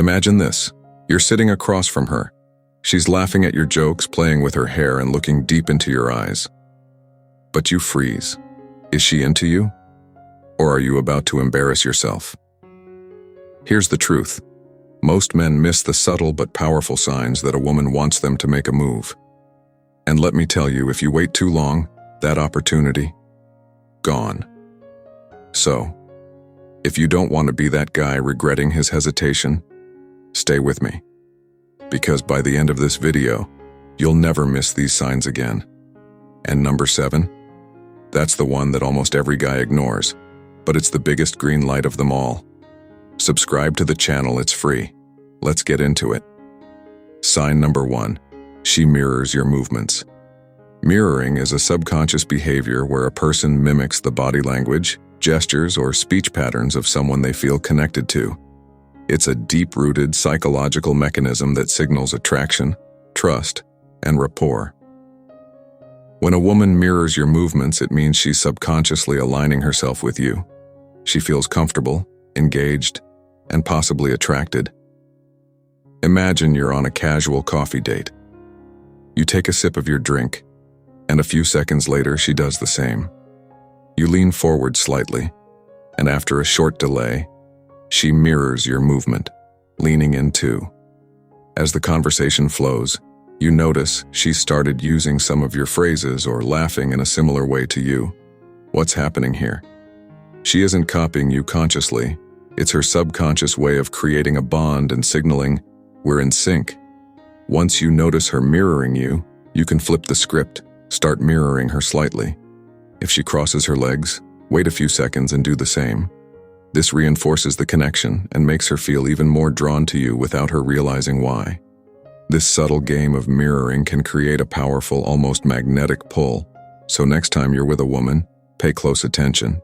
Imagine this. You're sitting across from her. She's laughing at your jokes, playing with her hair, and looking deep into your eyes. But you freeze. Is she into you? Or are you about to embarrass yourself? Here's the truth. Most men miss the subtle but powerful signs that a woman wants them to make a move. And let me tell you, if you wait too long, that opportunity, gone. So, if you don't want to be that guy regretting his hesitation, stay with me. Because by the end of this video, you'll never miss these signs again. And number 7? That's the one that almost every guy ignores, but it's the biggest green light of them all. Subscribe to the channel, it's free. Let's get into it. Sign number 1. She mirrors your movements. Mirroring is a subconscious behavior where a person mimics the body language, gestures, or speech patterns of someone they feel connected to. It's a deep-rooted psychological mechanism that signals attraction, trust, and rapport. When a woman mirrors your movements, it means she's subconsciously aligning herself with you. She feels comfortable, engaged, and possibly attracted. Imagine you're on a casual coffee date. You take a sip of your drink, and a few seconds later she does the same. You lean forward slightly, and after a short delay, she mirrors your movement, leaning in too. As the conversation flows, you notice she's started using some of your phrases or laughing in a similar way to you. What's happening here? She isn't copying you consciously. It's her subconscious way of creating a bond and signaling, we're in sync. Once you notice her mirroring you, you can flip the script, start mirroring her slightly. If she crosses her legs, wait a few seconds and do the same. This reinforces the connection and makes her feel even more drawn to you without her realizing why. This subtle game of mirroring can create a powerful, almost magnetic pull. So next time you're with a woman, pay close attention.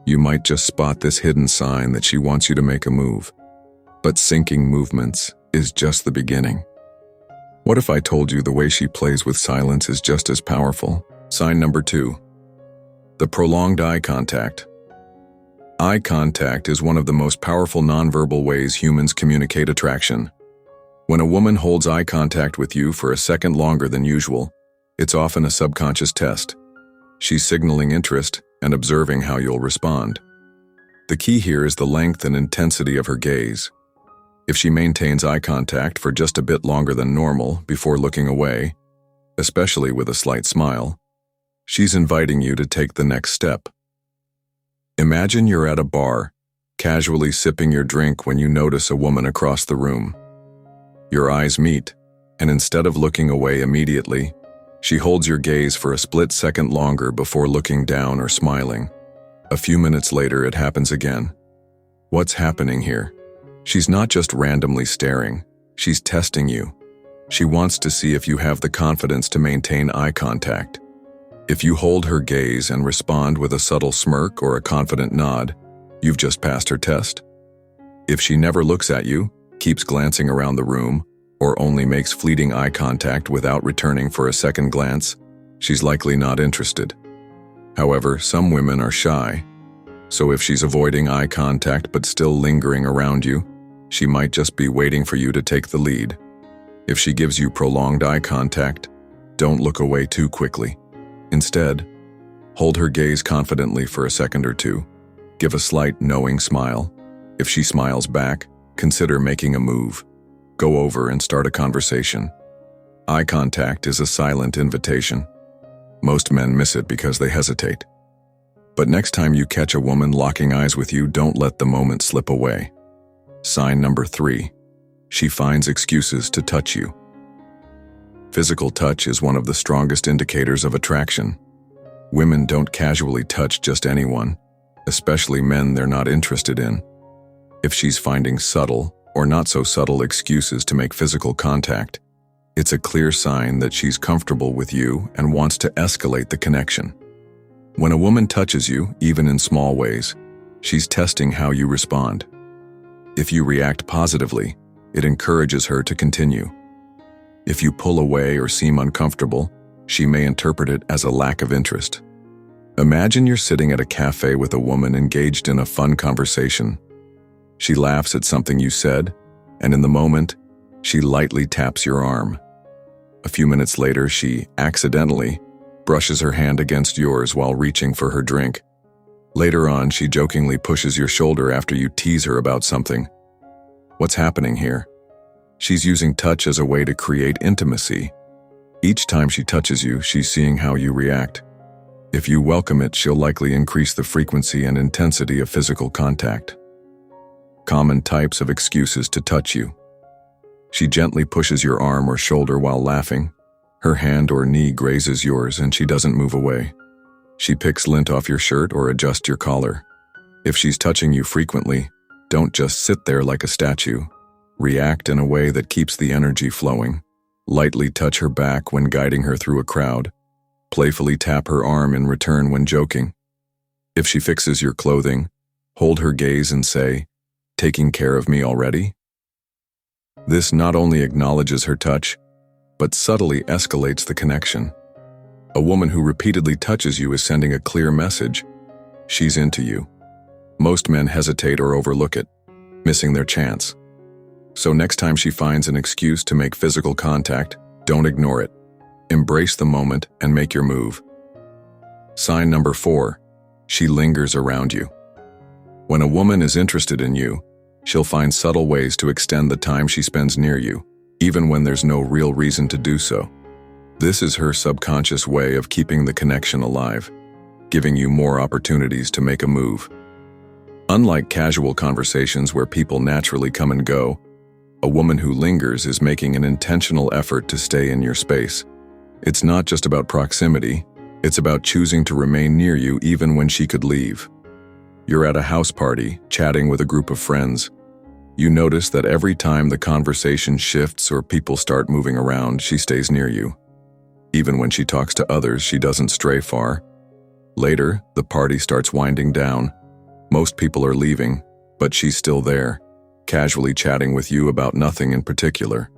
You might just spot this hidden sign that she wants you to make a move. But syncing movements is just the beginning. What if I told you the way she plays with silence is just as powerful? Sign number 2. The prolonged eye contact. Eye contact is one of the most powerful nonverbal ways humans communicate attraction. When a woman holds eye contact with you for a second longer than usual, it's often a subconscious test. She's signaling interest and observing how you'll respond. The key here is the length and intensity of her gaze. If she maintains eye contact for just a bit longer than normal before looking away, especially with a slight smile, she's inviting you to take the next step. Imagine you're at a bar, casually sipping your drink when you notice a woman across the room. Your eyes meet, and instead of looking away immediately, she holds your gaze for a split second longer before looking down or smiling. A few minutes later, it happens again. What's happening here? She's not just randomly staring, she's testing you. She wants to see if you have the confidence to maintain eye contact. If you hold her gaze and respond with a subtle smirk or a confident nod, you've just passed her test. If she never looks at you, keeps glancing around the room, or only makes fleeting eye contact without returning for a second glance, she's likely not interested. However, some women are shy, so if she's avoiding eye contact but still lingering around you, she might just be waiting for you to take the lead. If she gives you prolonged eye contact, don't look away too quickly. Instead, hold her gaze confidently for a second or two. Give a slight, knowing smile. If she smiles back, consider making a move. Go over and start a conversation. Eye contact is a silent invitation. Most men miss it because they hesitate. But next time you catch a woman locking eyes with you, don't let the moment slip away. Sign number 3. She finds excuses to touch you. Physical touch is one of the strongest indicators of attraction. Women don't casually touch just anyone, especially men they're not interested in. If she's finding subtle or not so subtle excuses to make physical contact, it's a clear sign that she's comfortable with you and wants to escalate the connection. When a woman touches you, even in small ways, she's testing how you respond. If you react positively, it encourages her to continue. If you pull away or seem uncomfortable, she may interpret it as a lack of interest. Imagine you're sitting at a cafe with a woman engaged in a fun conversation. She laughs at something you said, and in the moment, she lightly taps your arm. A few minutes later, she accidentally brushes her hand against yours while reaching for her drink. Later on, she jokingly pushes your shoulder after you tease her about something. What's happening here? She's using touch as a way to create intimacy. Each time she touches you, she's seeing how you react. If you welcome it, she'll likely increase the frequency and intensity of physical contact. Common types of excuses to touch you. She gently pushes your arm or shoulder while laughing. Her hand or knee grazes yours and she doesn't move away. She picks lint off your shirt or adjusts your collar. If she's touching you frequently, don't just sit there like a statue. React in a way that keeps the energy flowing. Lightly touch her back when guiding her through a crowd. Playfully tap her arm in return when joking. If she fixes your clothing, hold her gaze and say, "Taking care of me already?" This not only acknowledges her touch, but subtly escalates the connection. A woman who repeatedly touches you is sending a clear message. She's into you. Most men hesitate or overlook it, missing their chance. So next time she finds an excuse to make physical contact, don't ignore it. Embrace the moment and make your move. Sign number 4, she lingers around you. When a woman is interested in you, she'll find subtle ways to extend the time she spends near you, even when there's no real reason to do so. This is her subconscious way of keeping the connection alive, giving you more opportunities to make a move. Unlike casual conversations where people naturally come and go, a woman who lingers is making an intentional effort to stay in your space. It's not just about proximity, it's about choosing to remain near you even when she could leave. You're at a house party, chatting with a group of friends. You notice that every time the conversation shifts or people start moving around, she stays near you. Even when she talks to others, she doesn't stray far. Later, the party starts winding down. Most people are leaving, but she's still there, casually chatting with you about nothing in particular.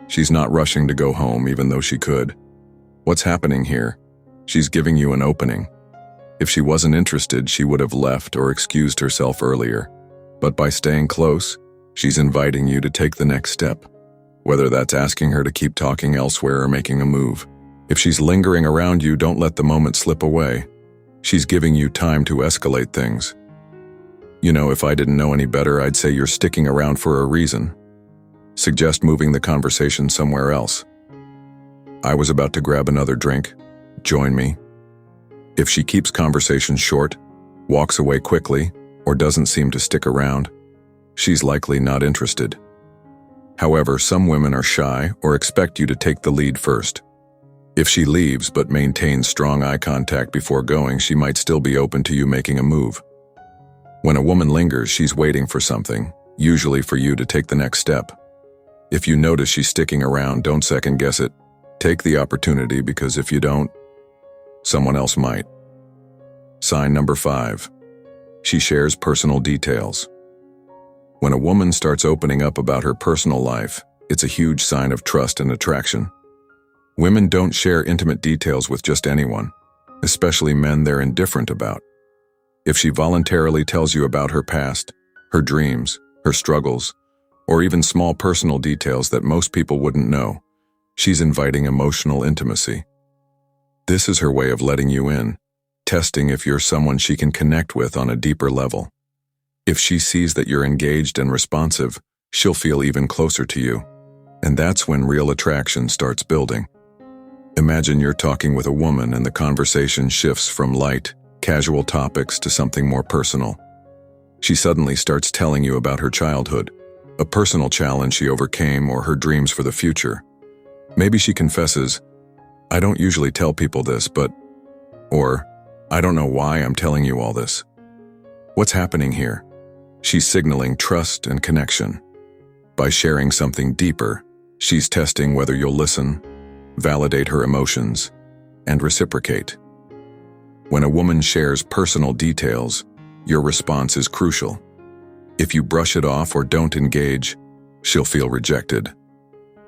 She's not rushing to go home even though she could. What's happening here? She's giving you an opening. If she wasn't interested, she would have left or excused herself earlier. But by staying close, she's inviting you to take the next step, whether that's asking her to keep talking elsewhere or making a move. If she's lingering around you, don't let the moment slip away. She's giving you time to escalate things. You know, if I didn't know any better, I'd say you're sticking around for a reason. Suggest moving the conversation somewhere else. I was about to grab another drink. Join me. If she keeps conversation short, walks away quickly, or doesn't seem to stick around, she's likely not interested. However, some women are shy or expect you to take the lead first. If she leaves but maintains strong eye contact before going, she might still be open to you making a move. When a woman lingers, she's waiting for something, usually for you to take the next step. If you notice she's sticking around, don't second guess it. Take the opportunity, because if you don't, someone else might. Sign number 5. She shares personal details. When a woman starts opening up about her personal life, it's a huge sign of trust and attraction. Women don't share intimate details with just anyone, especially men they're indifferent about. If she voluntarily tells you about her past, her dreams, her struggles, or even small personal details that most people wouldn't know, she's inviting emotional intimacy. This is her way of letting you in, testing if you're someone she can connect with on a deeper level. If she sees that you're engaged and responsive, she'll feel even closer to you. And that's when real attraction starts building. Imagine you're talking with a woman and the conversation shifts from light, casual topics to something more personal. She suddenly starts telling you about her childhood, a personal challenge she overcame, or her dreams for the future. Maybe she confesses, "I don't usually tell people this, but," or, "I don't know why I'm telling you all this." What's happening here? She's signaling trust and connection. By sharing something deeper, she's testing whether you'll listen, validate her emotions, and reciprocate. When a woman shares personal details, your response is crucial. If you brush it off or don't engage, she'll feel rejected.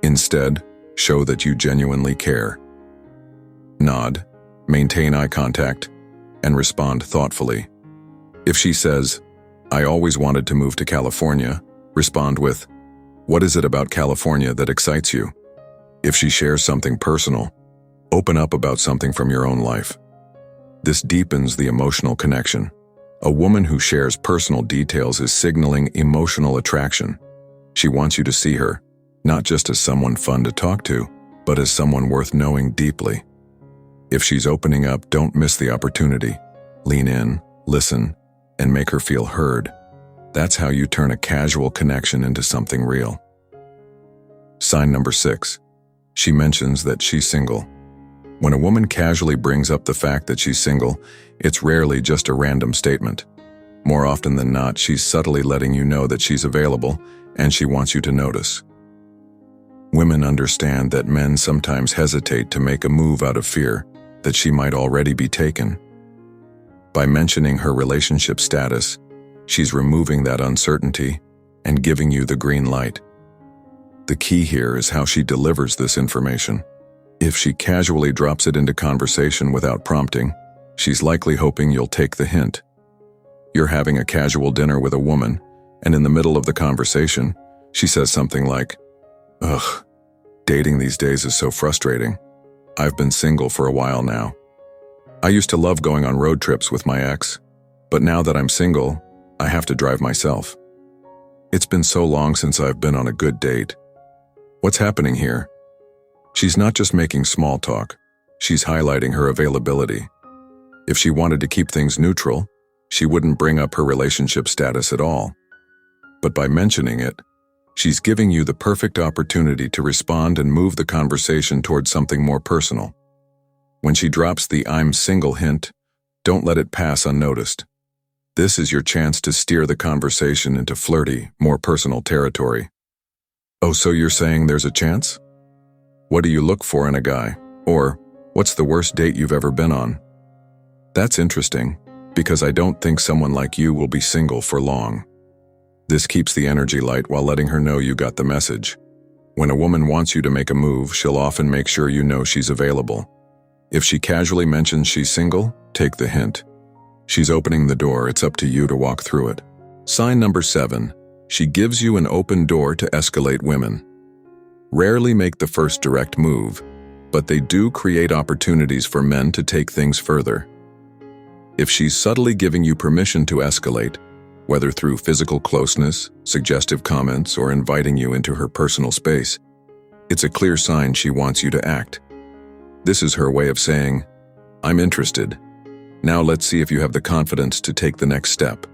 Instead, show that you genuinely care. Nod, maintain eye contact, and respond thoughtfully. If she says, "I always wanted to move to California," respond with, What is it about California that excites you? If she shares something personal, open up about something from your own life. This deepens the emotional connection. A woman who shares personal details is signaling emotional attraction. She wants you to see her, not just as someone fun to talk to, but as someone worth knowing deeply. If she's opening up, don't miss the opportunity. Lean in, listen, and make her feel heard. That's how you turn a casual connection into something real. Sign number 6. She mentions that she's single. When a woman casually brings up the fact that she's single, it's rarely just a random statement. More often than not, she's subtly letting you know that she's available and she wants you to notice. Women understand that men sometimes hesitate to make a move out of fear that she might already be taken. By mentioning her relationship status, she's removing that uncertainty and giving you the green light. The key here is how she delivers this information. If she casually drops it into conversation without prompting, she's likely hoping you'll take the hint. You're having a casual dinner with a woman, and in the middle of the conversation, she says something like, "Ugh, dating these days is so frustrating. I've been single for a while now. I used to love going on road trips with my ex, but now that I'm single, I have to drive myself. It's been so long since I've been on a good date. What's happening here?" She's not just making small talk, she's highlighting her availability. If she wanted to keep things neutral, she wouldn't bring up her relationship status at all. But by mentioning it, she's giving you the perfect opportunity to respond and move the conversation towards something more personal. When she drops the "I'm single" hint, don't let it pass unnoticed. This is your chance to steer the conversation into flirty, more personal territory. "Oh, so you're saying there's a chance? What do you look for in a guy?" Or, "What's the worst date you've ever been on?" That's interesting, because I don't think someone like you will be single for long. This keeps the energy light while letting her know you got the message. When a woman wants you to make a move, she'll often make sure you know she's available. If she casually mentions she's single, take the hint. She's opening the door, it's up to you to walk through it. Sign number 7. She gives you an open door to escalate women. Rarely make the first direct move, but they do create opportunities for men to take things further. If she's subtly giving you permission to escalate, whether through physical closeness, suggestive comments, or inviting you into her personal space, it's a clear sign she wants you to act. This is her way of saying, "I'm interested. Now let's see if you have the confidence to take the next step."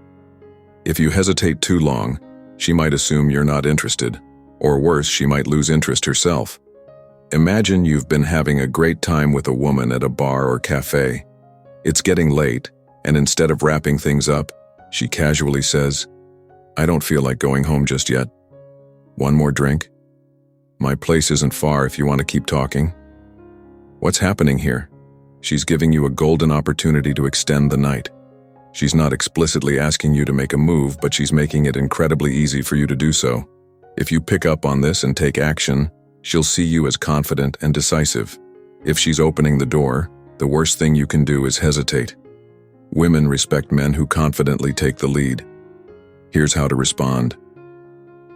If you hesitate too long, she might assume you're not interested, or worse, she might lose interest herself. Imagine you've been having a great time with a woman at a bar or cafe. It's getting late, and instead of wrapping things up, she casually says, "I don't feel like going home just yet. One more drink? My place isn't far if you want to keep talking." What's happening here? She's giving you a golden opportunity to extend the night. She's not explicitly asking you to make a move, but she's making it incredibly easy for you to do so. If you pick up on this and take action, she'll see you as confident and decisive. If she's opening the door, the worst thing you can do is hesitate. Women respect men who confidently take the lead. Here's how to respond.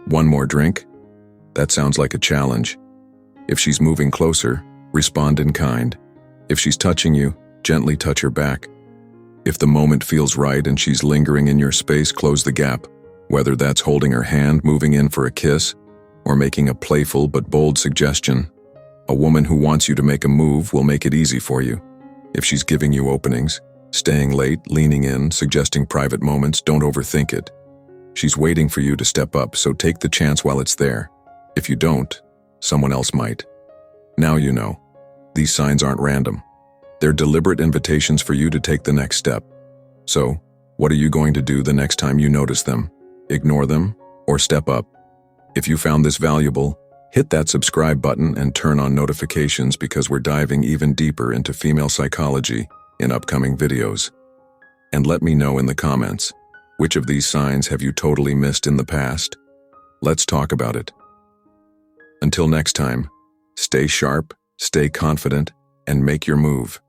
One more drink? That sounds like a challenge. If she's moving closer, respond in kind. If she's touching you, gently touch her back. If the moment feels right and she's lingering in your space, close the gap. Whether that's holding her hand, moving in for a kiss, or making a playful but bold suggestion, a woman who wants you to make a move will make it easy for you. If she's giving you openings, staying late, leaning in, suggesting private moments, don't overthink it. She's waiting for you to step up, so take the chance while it's there. If you don't, someone else might. Now you know. These signs aren't random. They're deliberate invitations for you to take the next step. So, what are you going to do the next time you notice them? Ignore them, or step up? If you found this valuable, hit that subscribe button and turn on notifications because we're diving even deeper into female psychology in upcoming videos. And let me know in the comments, which of these signs have you totally missed in the past? Let's talk about it. Until next time, stay sharp, stay confident, and make your move.